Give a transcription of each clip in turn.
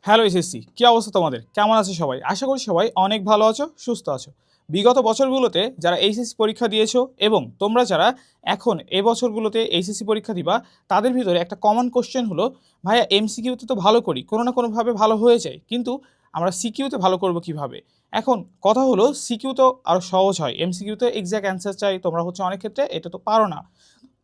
Hello SSC, কি অবস্থা তোমাদের? কেমন আছো সবাই? আশা করি সবাই অনেক ভালো আছো, সুস্থ আছো। বিগত বছরগুলোতে যারা এইচএসসি পরীক্ষা দিয়েছো এবং তোমরা যারা এখন এ বছরগুলোতে এইচএসসি পরীক্ষা দিবা, তাদের ভিতরে একটা কমন কোশ্চেন হলো, ভাইয়া এমসিকিউতে তো ভালো করি, কোনো না কোনোভাবে ভালো হয়ে যায়, কিন্তু আমরা সিকিউতে ভালো করব কিভাবে? এখন কথা হলো সিকিউ তো আরও সহজ হয়, এমসিকিউতে এক্সাক্ট অ্যান্সার চাই, তোমরা হচ্ছে অনেক ক্ষেত্রে এটা তো পারো না।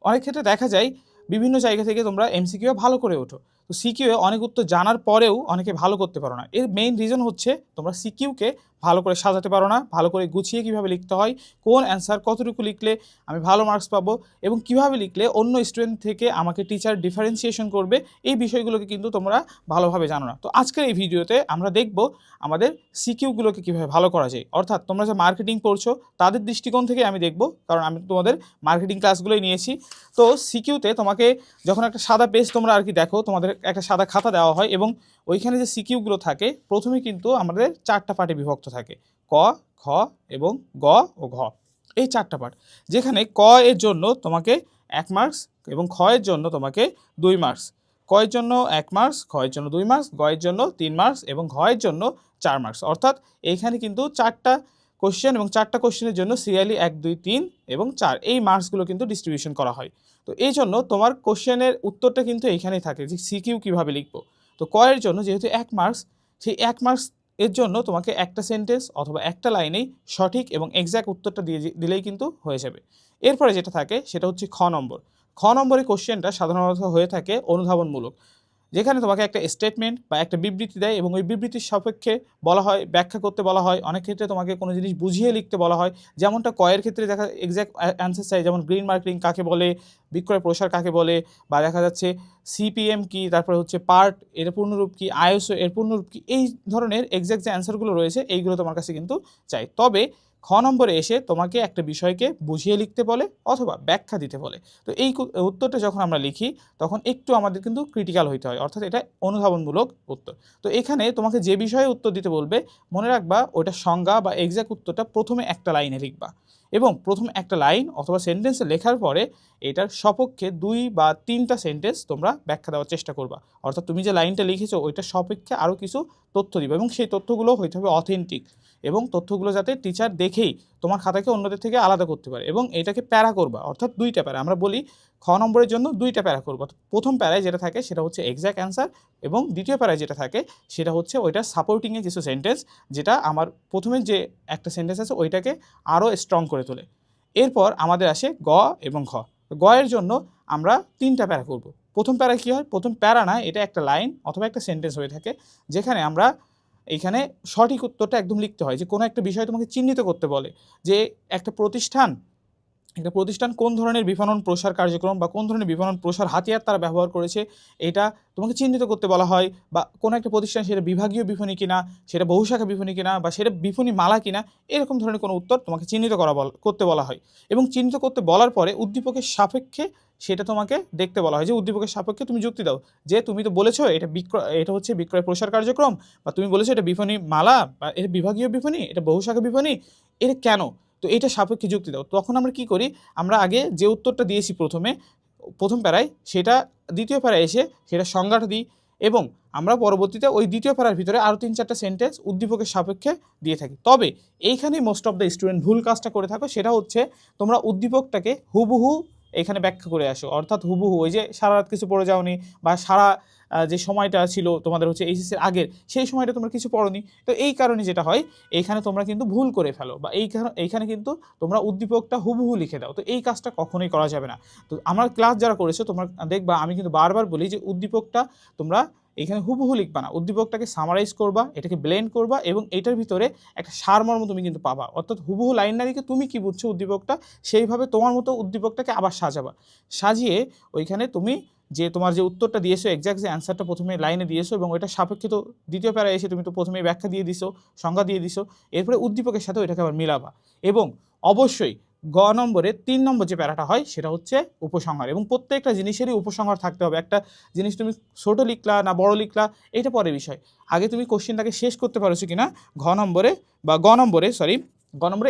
অনেক ক্ষেত্রে দেখা যায় বিভিন্ন জায়গা থেকে তোমরা এমসিকিউ ভালো করে ওঠো, তো সিকিউ এ অনেক উত্তর জানার পরেও অনেকে ভালো করতে পারো না। এর মেইন রিজন হচ্ছে তোমরা সিকিউকে ভালো করে সাজাতে পারো না, ভালো করে গুছিয়ে কিভাবে লিখতে হয়, কোন অ্যান্সার কতটুকু লিখলে আমি ভালো মার্কস পাবো এবং কিভাবে লিখলে অন্য স্টুডেন্ট থেকে আমাকে টিচার ডিফারেন্সিয়েশন করবে, এই বিষয়গুলোকে কিন্তু তোমরা ভালোভাবে জানো না। তো আজকের এই ভিডিওতে আমরা দেখব আমাদের সিকিউগুলোকে কীভাবে ভালো করা যায়, অর্থাৎ তোমরা যে মার্কেটিং পড়ছো তাদের দৃষ্টিকোণ থেকে আমি দেখব, কারণ আমি তোমাদের মার্কেটিং ক্লাসগুলোই নিয়েছি। তো সিকিউতে তোমাকে যখন একটা সাদা পেজ তোমরা আর কি দেখো, তোমাদের একটা সাদা খাতা দেওয়া হয় এবং ওইখানে যে সিকিউগুলো থাকে প্রথমে কিন্তু আমাদের 4টা পার্টে বিভক্ত থাকে, ক, খ এবং গ ও ঘ, এই 4টা পার্ট। যেখানে ক এর জন্য তোমাকে 1 মার্কস এবং খ এর জন্য তোমাকে 2 মার্কস, ক এর জন্য 1 মার্কস, খ এর জন্য 2 মার্কস, গ এর জন্য 3 মার্কস এবং ঘ এর জন্য 4 মার্কস। অর্থাৎ এইখানে কিন্তু 4টা কোশ্চেন এবং 4টা কোশ্চেনের জন্য সিরিয়ালি 1, 2, 3 এবং 4 এই মার্কসগুলো কিন্তু ডিস্ট্রিবিউশন করা হয়। তো এই জন্য তোমার কোশ্চেনের উত্তরটা কিন্তু এইখানেই থাকে যে সিকিউ কীভাবে লিখবো। তো ক এর জন্য যেহেতু 1 মার্কস, সেই 1 মার্কস এর জন্য তোমাকে একটা সেন্টেন্স অথবা একটা লাইনেই সঠিক এবং এক্স্যাক্ট উত্তরটা দিলেই কিন্তু হয়ে যাবে। এরপরে যেটা থাকে সেটা হচ্ছে খ নম্বর। খ নম্বরের কোশ্চেনটা সাধারণত হয়ে থাকে অনুধাবনমূলক, যেখানে তোমাকে একটা স্টেটমেন্ট বা একটা বিবৃতি দেয় এবং ওই বিবৃতির সাপেক্ষে বলা হয়, ব্যাখ্যা করতে বলা হয়। অনেক ক্ষেত্রে তোমাকে কোনো জিনিস বুঝিয়ে লিখতে বলা হয়, যেমনটা কয়ের ক্ষেত্রে দেখা এক্স্যাক্ট অ্যান্সার চাই, যেমন গ্রিন মার্কেটিং কাকে বলে, বিক্রয় প্রসার কাকে বলে, বা দেখা যাচ্ছে সিপিএম কি, তারপরে হচ্ছে পার্ট এর পূর্ণরূপ কি, আইএসও এর পূর্ণরূপ কি, এই ধরনের এক্স্যাক্ট যে অ্যান্সারগুলো রয়েছে এইগুলো তোমার কাছে কিন্তু চাই। তবে খ নম্বরে এসে তোমাকে একটা বিষয়কে বুঝিয়ে লিখতে বলে অথবা ব্যাখ্যা দিতে বলে। তো এই উত্তরটা যখন আমরা লিখি তখন একটু আমাদের কিন্তু ক্রিটিক্যাল হইতে হয়, অর্থাৎ এটা অনুধাবনমূলক উত্তর। তো এখানে তোমাকে যে বিষয়ে উত্তর দিতে বলবে মনে রাখবা ওইটা সংজ্ঞা বা এক্স্যাক্ট উত্তরটা প্রথমে একটা লাইনে লিখবা এবং প্রথম একটা লাইন অথবা সেন্টেন্সে লেখার পরে এটার সপক্ষে 2 বা 3টা সেন্টেন্স তোমরা ব্যাখ্যা দেওয়ার চেষ্টা করবা। অর্থাৎ তুমি যে লাইনটা লিখেছো ওইটার সপক্ষে আরও কিছু তথ্য দিবে এবং সেই তথ্যগুলো হইতে হবে অথেন্টিক এবং তথ্যগুলো যাতে টিচার দেখেই তোমার খাতাকে অন্যদের থেকে আলাদা করতে পারে, এবং এটাকে প্যারা করবা, অর্থাৎ 2টা প্যারা। আমরা বলি খ নম্বরের জন্য 2টা প্যারা করবো। প্রথম প্যারায় যেটা থাকে সেটা হচ্ছে এক্স্যাক্ট অ্যান্সার এবং দ্বিতীয় প্যারায় যেটা থাকে সেটা হচ্ছে ওইটার সাপোর্টিংয়ে কিছু সেন্টেন্স, যেটা আমার প্রথমে যে একটা সেন্টেন্স আছে ওইটাকে আরও স্ট্রং করে তোলে। এরপর আমাদের আসে গ এবং ঘ। গ এর জন্য আমরা 3টা প্যারা করব। প্রথম প্যারায় কী হয়, প্রথম প্যারা না, এটা একটা লাইন অথবা একটা সেন্টেন্স হয়ে থাকে, যেখানে আমরা এইখানে সঠিক উত্তরটা একদম লিখতে হয়, যে কোনো একটা বিষয় তোমাকে চিহ্নিত করতে বলে যে একটা প্রতিষ্ঠান কোন ধরনের বিপণন প্রসার কার্যক্রম বা কোন ধরনের বিপণন প্রসার হাতিয়ার তারা ব্যবহার করেছে, এটা তোমাকে চিহ্নিত করতে বলা হয়। বা কোনো একটা প্রতিষ্ঠান সেটা বিভাগীয় বিপণী কিনা, সেটা বহুশাখা বিপণী কিনা, বা সেটা বিপণী মালা কিনা, এরকম ধরনের কোনো উত্তর তোমাকে চিহ্নিত করতে বলা হয়। এবং চিহ্নিত করতে বলার পরে উদ্দীপকের সাপেক্ষে সেটা তোমাকে দেখতে বলা হয়, যে উদ্দীপকের সাপেক্ষে তুমি যুক্তি দাও, যে তুমি তো বলেছো এটা হচ্ছে বিক্রয় প্রসার কার্যক্রম, বা তুমি বলেছো এটা বিপণী মালা, বা এটা বিভাগীয় বিপণী, এটা বহুশাখা বিপণী, এটা কেন, তো এটা সাপেক্ষে যুক্তি দাও। তখন আমরা কি করি, আমরা আগে যে উত্তরটা দিয়েছি প্রথম প্যারায়, সেটা দ্বিতীয় প্যারায় এসে সেটা সংজ্ঞাটা দিই এবং আমরা পরবর্তীতে ওই দ্বিতীয় প্যারার ভিতরে আরও 3-4টা সেন্টেন্স উদ্দীপকের সাপেক্ষে দিয়ে থাকি। তবে এইখানেই মোস্ট অফ দ্য স্টুডেন্ট ভুল কাজটা করে থাকো, সেটা হচ্ছে তোমরা উদ্দীপকটাকে হুবহু এখানে ব্যাখ্যা করে আসো, অর্থাৎ হুবহু ওই যে সারা রাত কিছু পড়ে যাওনি বা সারা যে সময়টা ছিল তোমাদের হচ্ছে এইচএসসির আগের, সেই সময়টা তোমরা কিছু পড়োনি। তো এই কারণে যেটা হয়, এইখানে তোমরা কিন্তু ভুল করে ফেলো, বা এইখানে কিন্তু তোমরা উদ্দীপকটা হুবহু লিখে দাও। তো এই কাজটা কখনোই করা যাবে না। তো আমার ক্লাস যারা করেছো তোমরা দেখবা আমি কিন্তু বারবার বলি যে উদ্দীপকটা তোমরা এখানে হুবহু লিখবা না, উদ্দীপকটাকে সামারাইজ করবা, এটাকে ব্লেন্ড করবা এবং এটার ভিতরে একটা সারমর্ম তুমি কিন্তু পাবা। অর্থাৎ হুবহু লাইন না লিখে তুমি কি বুঝছো উদ্দীপকটা, সেইভাবে তোমার মতো উদ্দীপকটাকে আবার সাজিয়ে ওইখানে তুমি যে তোমার যে উত্তরটা দিয়েছো, এক্স্যাক্ট যে অ্যান্সারটা প্রথমে লাইনে দিয়েছো এবং ওইটা সাপেক্ষে তো দ্বিতীয় প্যারায় এসে তুমি তো প্রথমেই ব্যাখ্যা দিয়ে দিছো, সংজ্ঞা দিয়ে দিছো, এরপরে উদ্দীপকের সাথে ওইটাকে আবার মিলাবা। এবং অবশ্যই গ নম্বরে 3 নম্বর যে প্যারাটা হয় সেটা হচ্ছে উপসংহার, এবং প্রত্যেকটা জিনিসেরই উপসংহার থাকতে হবে। একটা জিনিস তুমি ছোটো লিখলা না বড় লিখলা এটা পরে বিষয়, আগে তুমি কোশ্চেনটাকে শেষ করতে পারছো কিনা গ নম্বরে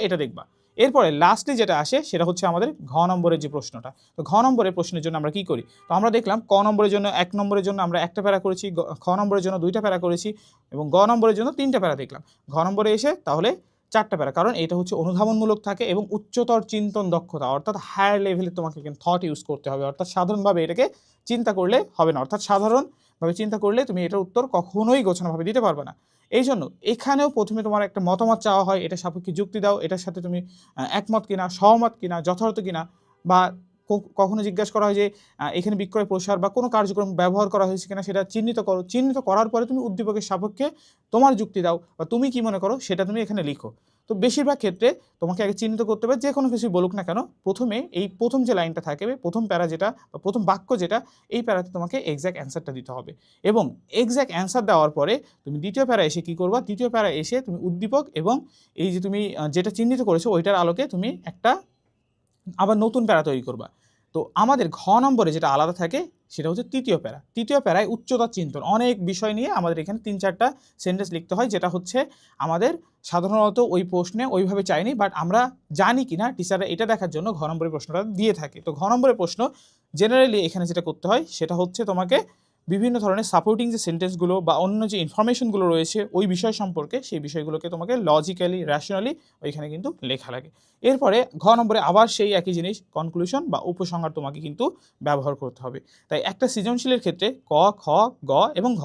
এটা দেখবা। এরপরে লাস্টলি যেটা আসে সেটা হচ্ছে আমাদের ঘ নম্বরের যে প্রশ্নটা। তো ঘ নম্বরের প্রশ্নের জন্য আমরা কি করি? তো আমরা দেখলাম ক নম্বরের জন্য 1 নম্বরের জন্য আমরা একটা প্যারা করেছি, খ নম্বরের জন্য 2টা প্যারা করেছি এবং গ নম্বরের জন্য 3টা প্যারা দেখলাম। ঘ নম্বরে এসে তাহলে 4টা প্যারা, কারণ এটা হচ্ছে অনুধাবনমূলক থাকে এবং উচ্চতর চিন্তন দক্ষতা, অর্থাৎ হায়ার লেভেলে তোমাকে কিন্তু থট ইউজ করতে হবে, অর্থাৎ সাধারণভাবে এটাকে চিন্তা করলে হবে না, অর্থাৎ সাধারণভাবে চিন্তা করলে তুমি এটার উত্তর কখনোই গোছানোভাবে দিতে পারবে না। এই জন্য এখানেও প্রথমে তোমার একটা মতামত চাওয়া হয়, এটা সাপেক্ষে যুক্তি দাও, এটার সাথে তুমি একমত কিনা, সহমত কিনা, যথার্থ কিনা, বা কখনো জিজ্ঞাসা করা হয় যে এখানে বিক্রয় প্রসার বা কোনো কার্যক্রম ব্যবহার করা হয়েছে কিনা সেটা চিহ্নিত করো। চিহ্নিত করার পরে তুমি উদ্দীপকের সাপেক্ষে তোমার যুক্তি দাও বা তুমি কি মনে করো সেটা তুমি এখানে লিখো। তো বেশিরভাগ ক্ষেত্রে তোমাকে আগে চিহ্নিত করতে হবে, যে কোনো কিছু বলুক না কেন প্রথমে এই প্রথম যে লাইনটা থাকবে, প্রথম প্যারা যেটা বা প্রথম বাক্য যেটা, এই প্যারাতে তোমাকে এক্স্যাক্ট অ্যান্সারটা দিতে হবে এবং এক্স্যাক্ট অ্যান্সার দেওয়ার পরে তুমি দ্বিতীয় প্যারা এসে কী করবা, দ্বিতীয় প্যারা এসে তুমি উদ্দীপক এবং এই যে তুমি যেটা চিহ্নিত করেছো ওইটার আলোকে তুমি একটা আবার নতুন প্যারা তৈরি করবা। তো আমাদের ঘ নম্বরে যেটা আলাদা থাকে সেটা হচ্ছে তৃতীয় প্যারা। তৃতীয় প্যারায় উচ্চতার চিন্তন, অনেক বিষয় নিয়ে আমাদের এখানে 3-4টা সেন্টেন্স লিখতে হয়, যেটা হচ্ছে আমাদের সাধারণত ওই প্রশ্নে ওইভাবে চাইনি, বাট আমরা জানি কিনা টিচাররা এটা দেখার জন্য ঘ নম্বরের প্রশ্নটা দিয়ে থাকে। তো ঘ নম্বরের প্রশ্ন জেনারেলি এখানে যেটা করতে হয় সেটা হচ্ছে তোমাকে বিভিন্ন ধরনের সাপোর্টিং যে সেন্টেন্সগুলো বা অন্য যে ইনফরমেশনগুলো রয়েছে ওই বিষয় সম্পর্কে, সেই বিষয়গুলোকে তোমাকে লজিক্যালি র্যাশনালি ওইখানে কিন্তু লেখা লাগে। এরপরে ঘ নম্বরে আবার সেই একই জিনিস কনক্লুশন বা উপসংহার তোমাকে কিন্তু ব্যবহার করতে হবে। তাই একটা সৃজনশীলের ক্ষেত্রে ক, খ, গ এবং ঘ।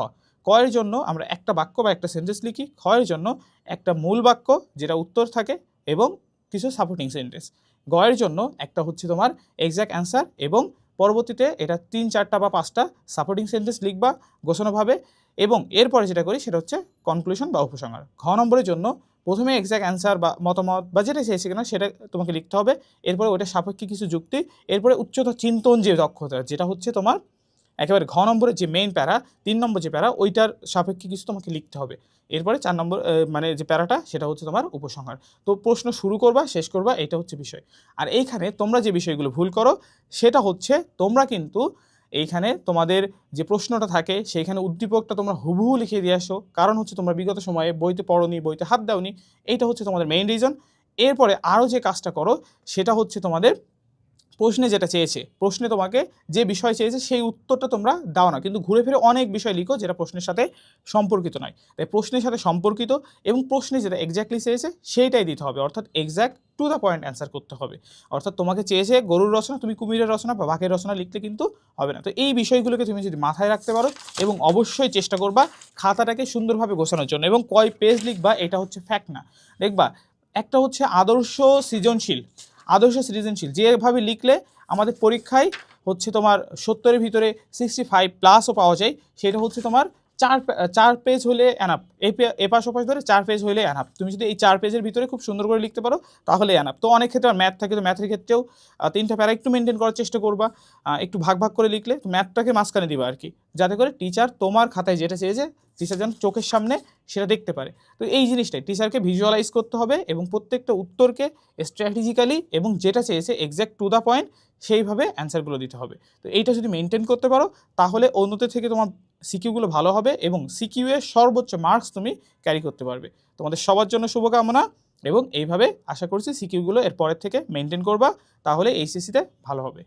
ক এর জন্য আমরা একটা বাক্য বা একটা সেন্টেন্স লিখি, খ এর জন্য একটা মূল বাক্য যেটা উত্তর থাকে এবং কিছু সাপোর্টিং সেন্টেন্স, গ এর জন্য একটা হচ্ছে তোমার এক্স্যাক্ট অ্যান্সার এবং পরবর্তীতে এটা 3-4টা বা 5টা সাপোর্টিং সেন্টেন্স লিখবা গোছানোভাবে এবং এরপরে যেটা করি সেটা হচ্ছে কনক্লুশন বা উপসংহার। ঘ নম্বরের জন্য প্রথমে এক্স্যাক্ট অ্যান্সার বা মতামত বা যেটা চেয়েছে কিনা সেটা তোমাকে লিখতে হবে, এরপরে ওটা সাপেক্ষে কিছু যুক্তি, এরপরে উচ্চতর চিন্তন যে দক্ষতা যেটা হচ্ছে তোমার একেবারে ঘ নম্বরের যে মেইন প্যারা, 3 নম্বর যে প্যারা ওইটার সাপেক্ষে কিছু তোমাকে লিখতে হবে। এরপরে 4 নম্বর মানে যে প্যারাটা সেটা হচ্ছে তোমার উপসংহার। তো প্রশ্ন শুরু করবা শেষ করবা, এটা হচ্ছে বিষয়। আর এইখানে তোমরা যে বিষয়গুলো ভুল করো সেটা হচ্ছে তোমরা কিন্তু এইখানে তোমাদের যে প্রশ্নটা থাকে সেইখানে উদ্দীপকটা তোমরা হুবহু লিখে দিয়ে আসো, কারণ হচ্ছে তোমরা বিগত সময়ে বইতে পড়োনি, বইতে হাত দাওনি, এইটা হচ্ছে তোমাদের মেইন রিজন। এরপরে আরও যে কাজটা করো সেটা হচ্ছে তোমাদের প্রশ্নে যেটা চেয়েছে, প্রশ্নে তোমাকে যে বিষয় চেয়েছে সেই উত্তরটা তোমরা দাও না, কিন্তু ঘুরে ফিরে অনেক বিষয় লিখো যেটা প্রশ্নের সাথে সম্পর্কিত নয়। তাই প্রশ্নের সাথে সম্পর্কিত এবং প্রশ্নে যেটা এক্স্যাক্টলি চেয়েছে সেইটাই দিতে হবে, অর্থাৎ exact to the point answer করতে হবে। অর্থাৎ তোমাকে চেয়েছে গরুর রচনা, তুমি কুমিরের রচনা বা বাঘের রচনা লিখলে কিন্তু হবে না। তো এই বিষয়গুলোকে তুমি যদি মাথায় রাখতে পারো এবং অবশ্যই চেষ্টা করবা খাতাটাকে সুন্দরভাবে গোছানোর জন্য, এবং কয় পেজ লিখবা এটা হচ্ছে ফ্যাক্ট না। দেখবা একটা হচ্ছে আদর্শ সৃজনশীল যেভাবে লিখলে আমাদের পরীক্ষায় হচ্ছে তোমার 70-এর ভিতরে 65+ পাওয়া যায়, সেটা হচ্ছে তোমার 4 পেজ হলে অ্যানাপ, এপাশ ওপাশ ধরে 4 পেজ হলে অ্যানাপ। তুমি যদি এই 4 পেজের ভিতরে খুব সুন্দর করে লিখতে পারো তাহলে অ্যানাপ। তো অনেক ক্ষেত্রে ম্যাথ থাকে, তো ম্যাথের ক্ষেত্রেও 3টা প্যারা একটু মেনটেন করার চেষ্টা করবা, একটু ভাগ ভাগ করে লিখলে, তো ম্যাথটাকে মাঝখানে দিবা আর কি, যাতে করে টিচার তোমার খাতায় যেটা চেয়েছে টিচার যেন চোখের সামনে সেটা দেখতে পারে। তো এই জিনিসটাই টিচারকে ভিজুয়ালাইজ করতে হবে এবং প্রত্যেকটা উত্তরকে স্ট্র্যাটেজিক্যালি এবং যেটা চেয়েছে এক্স্যাক্ট টু দ্য পয়েন্ট সেইভাবে অ্যান্সারগুলো দিতে হবে। তো এইটা যদি মেনটেন করতে পারো তাহলে অন্যদের থেকে তোমার সিকিউগুলো ভালো হবে এবং সিকিউ এর সর্বোচ্চ মার্কস তুমি ক্যারি করতে পারবে। তোমাদের সবার জন্য শুভকামনা এবং এইভাবে আশা করছি সিকিউগুলো এর পরের থেকে মেনটেন করবা, তাহলে এইচএসসিতে ভালো হবে।